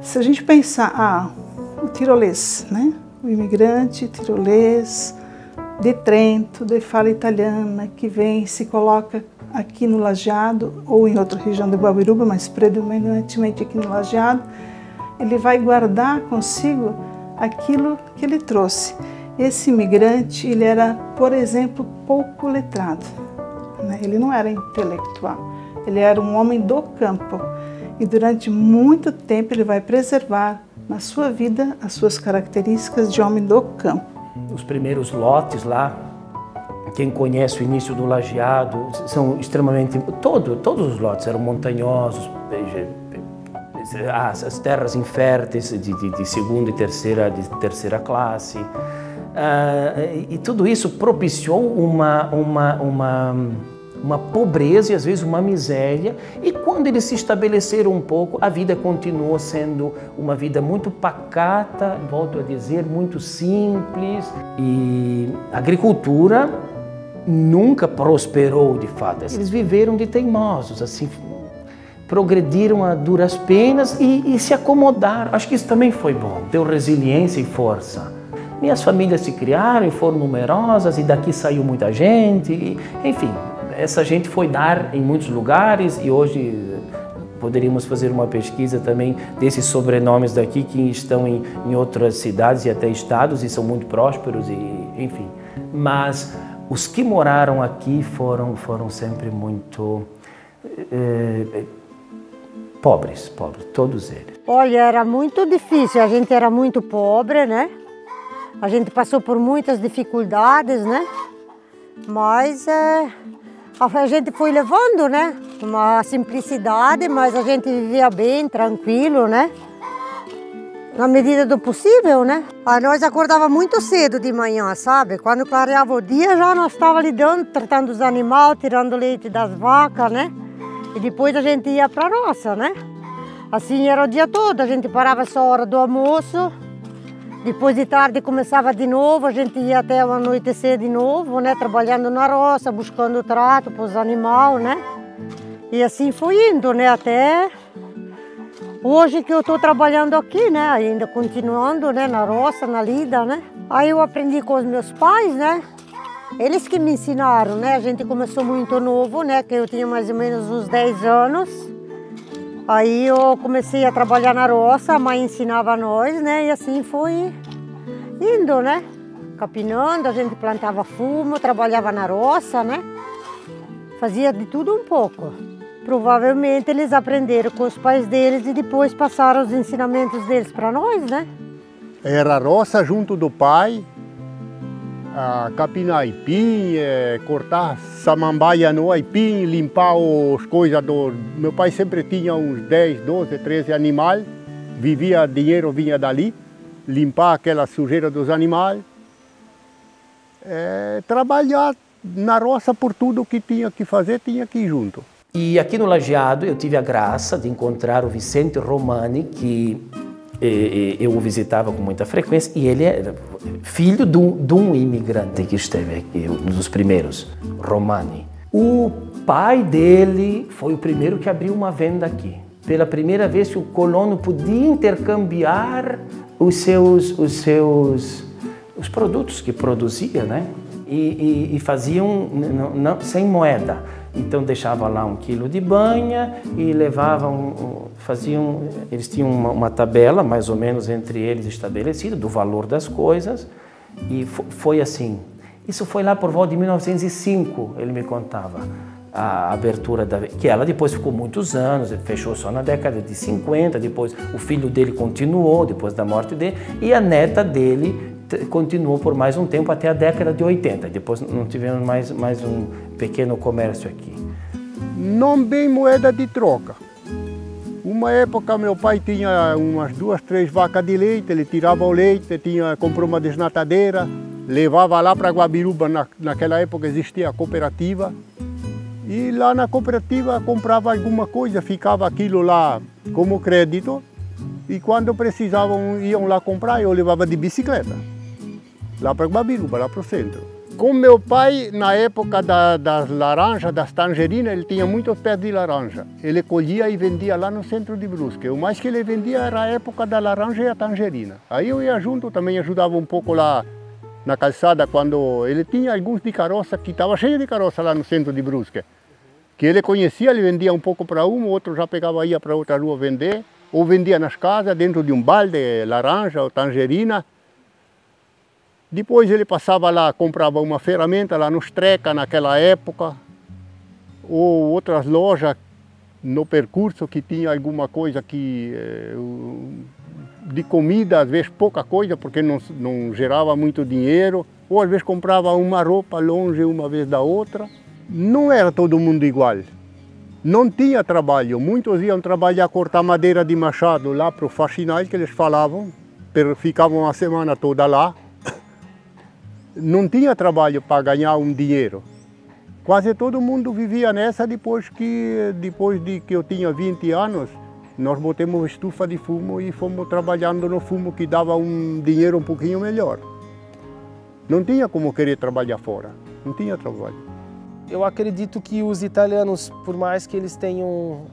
Se a gente pensar, o tirolês, né? O imigrante tirolês de Trento, de fala italiana, que vem, se coloca aqui no Lajeado ou em outra região de Guabiruba, mas predominantemente aqui no Lajeado, ele vai guardar consigo aquilo que ele trouxe. Esse imigrante, ele era, por exemplo, pouco letrado, né? Ele não era intelectual, ele era um homem do campo. E durante muito tempo ele vai preservar na sua vida as suas características de homem do campo. Os primeiros lotes lá, quem conhece o início do Lajeado, são extremamente... Todos os lotes eram montanhosos, as terras inférteis de segunda e terceira classe. E tudo isso propiciou uma pobreza e às vezes uma miséria, e quando eles se estabeleceram um pouco, a vida continuou sendo uma vida muito pacata, volto a dizer, muito simples, e a agricultura nunca prosperou de fato. Eles viveram de teimosos, assim, progrediram a duras penas e se acomodaram. Acho que isso também foi bom, deu resiliência e força. E as famílias se criaram e foram numerosas, e daqui saiu muita gente, e, enfim. Essa gente foi dar em muitos lugares, e hoje poderíamos fazer uma pesquisa também desses sobrenomes daqui que estão em outras cidades e até estados e são muito prósperos, e enfim. Mas os que moraram aqui foram sempre muito pobres, todos eles. Olha, era muito difícil, a gente era muito pobre, né? A gente passou por muitas dificuldades, né? Mas a gente foi levando, né? Uma simplicidade, mas a gente vivia bem, tranquilo, né? Na medida do possível, né? Nós acordava muito cedo de manhã, sabe? Quando clareava o dia, já nós estávamos lidando, tratando os animais, tirando leite das vacas, né? E depois a gente ia para a roça, né? Assim era o dia todo, a gente parava só a hora do almoço. Depois de tarde começava de novo, a gente ia até o anoitecer de novo, né? Trabalhando na roça, buscando trato para os animais, né? E assim foi indo, né? Até hoje que eu estou trabalhando aqui, né? Ainda continuando, né? Na roça, na lida, né? Aí eu aprendi com os meus pais, né? Eles que me ensinaram, né? A gente começou muito novo, né? Que eu tinha mais ou menos uns 10 anos. Aí eu comecei a trabalhar na roça, a mãe ensinava a nós, né? E assim foi indo, né? Capinando, a gente plantava fumo, trabalhava na roça, né? Fazia de tudo um pouco. Provavelmente eles aprenderam com os pais deles e depois passaram os ensinamentos deles para nós, né? Era roça junto do pai, capinar aipim, cortar samambaia no aipim, limpar as coisas do... Meu pai sempre tinha uns 10, 12, 13 animais, dinheiro vinha dali, limpar aquela sujeira dos animais, trabalhar na roça por tudo que tinha que fazer, tinha que ir junto. E aqui no Lajeado eu tive a graça de encontrar o Vicente Romani, que eu o visitava com muita frequência, e ele é filho de um imigrante que esteve aqui, um dos primeiros, Romani. O pai dele foi o primeiro que abriu uma venda aqui. Pela primeira vez o colono podia intercambiar os produtos que produzia, né? E faziam sem moeda. Então deixava lá 1 quilo de banha e levavam, eles tinham uma tabela mais ou menos entre eles estabelecida do valor das coisas, e foi assim. Isso foi lá por volta de 1905, ele me contava, a abertura que ela depois ficou muitos anos, fechou só na década de 50, depois o filho dele continuou depois da morte dele, e a neta dele continuou por mais um tempo até a década de 80. Depois não tivemos mais um pequeno comércio aqui. Não bem moeda de troca. Uma época meu pai tinha umas 2, 3 vacas de leite, ele tirava o leite, comprou uma desnatadeira, levava lá para Guabiruba, naquela época existia a cooperativa, E lá na cooperativa comprava alguma coisa, ficava aquilo lá como crédito. E quando precisavam, iam lá comprar, eu levava de bicicleta. Lá para Guabiruba, lá para o centro. Com meu pai, na época das laranjas, das tangerinas, ele tinha muitos pés de laranja. Ele colhia e vendia lá no centro de Brusque. O mais que ele vendia era a época da laranja e a tangerina. Aí eu ia junto, também ajudava um pouco lá na calçada, quando ele tinha alguns de caroça, que estava cheio de caroça lá no centro de Brusque. Que ele conhecia, ele vendia um pouco para um, o outro já pegava e ia para outra rua vender. Ou vendia nas casas, dentro de um balde, laranja ou tangerina. Depois ele passava lá, comprava uma ferramenta lá no Streca naquela época, ou outras lojas no percurso que tinha alguma coisa de comida, às vezes pouca coisa, porque não gerava muito dinheiro, ou às vezes comprava uma roupa longe uma vez da outra. Não era todo mundo igual, não tinha trabalho, muitos iam trabalhar, cortar madeira de machado lá para o faxinal, que eles falavam, ficavam a semana toda lá. Não tinha trabalho para ganhar um dinheiro. Quase todo mundo vivia nessa depois de que eu tinha 20 anos. Nós botamos estufa de fumo e fomos trabalhando no fumo, que dava um dinheiro um pouquinho melhor. Não tinha como querer trabalhar fora, não tinha trabalho. Eu acredito que os italianos, por mais que eles tenham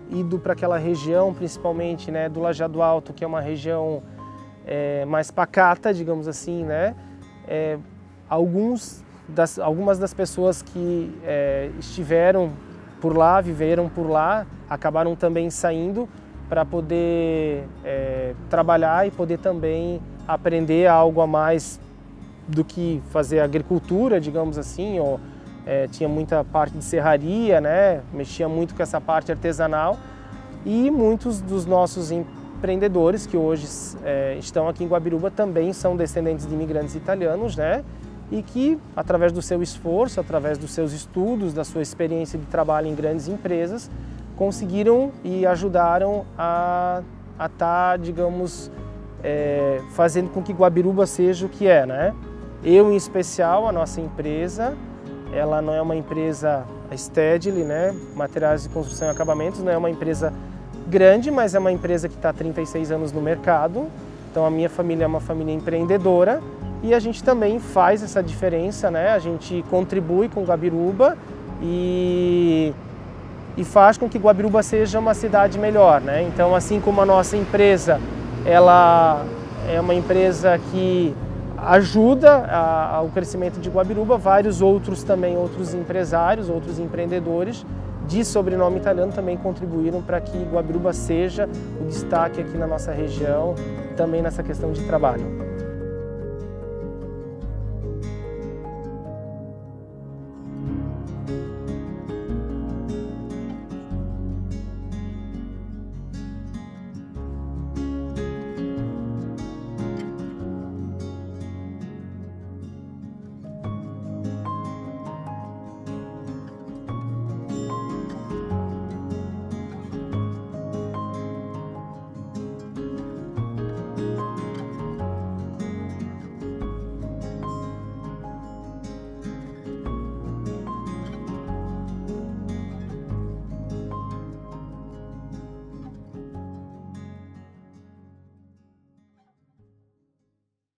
ido para aquela região, principalmente, né, do Lajeado Alto, que é uma região mais pacata, digamos assim, né? Algumas das pessoas que estiveram por lá, viveram por lá, acabaram também saindo para poder trabalhar e poder também aprender algo a mais do que fazer agricultura, digamos assim, ou tinha muita parte de serraria, né? Mexia muito com essa parte artesanal, e muitos dos nossos empreendedores que hoje estão aqui em Guabiruba também são descendentes de imigrantes italianos, né? E que, através do seu esforço, através dos seus estudos, da sua experiência de trabalho em grandes empresas, conseguiram e ajudaram a estar, digamos, fazendo com que Guabiruba seja o que é, né? Eu, em especial, a nossa empresa, ela não é uma empresa, a Stedley, né? Materiais de construção e acabamentos, não é uma empresa grande, mas é uma empresa que está há 36 anos no mercado. Então a minha família é uma família empreendedora e a gente também faz essa diferença, né? A gente contribui com Guabiruba e faz com que Guabiruba seja uma cidade melhor, né? Então, assim como a nossa empresa, ela é uma empresa que ajuda ao crescimento de Guabiruba, vários outros também, outros empresários, outros empreendedores de sobrenome italiano também contribuíram para que Guabiruba seja o destaque aqui na nossa região, também nessa questão de trabalho.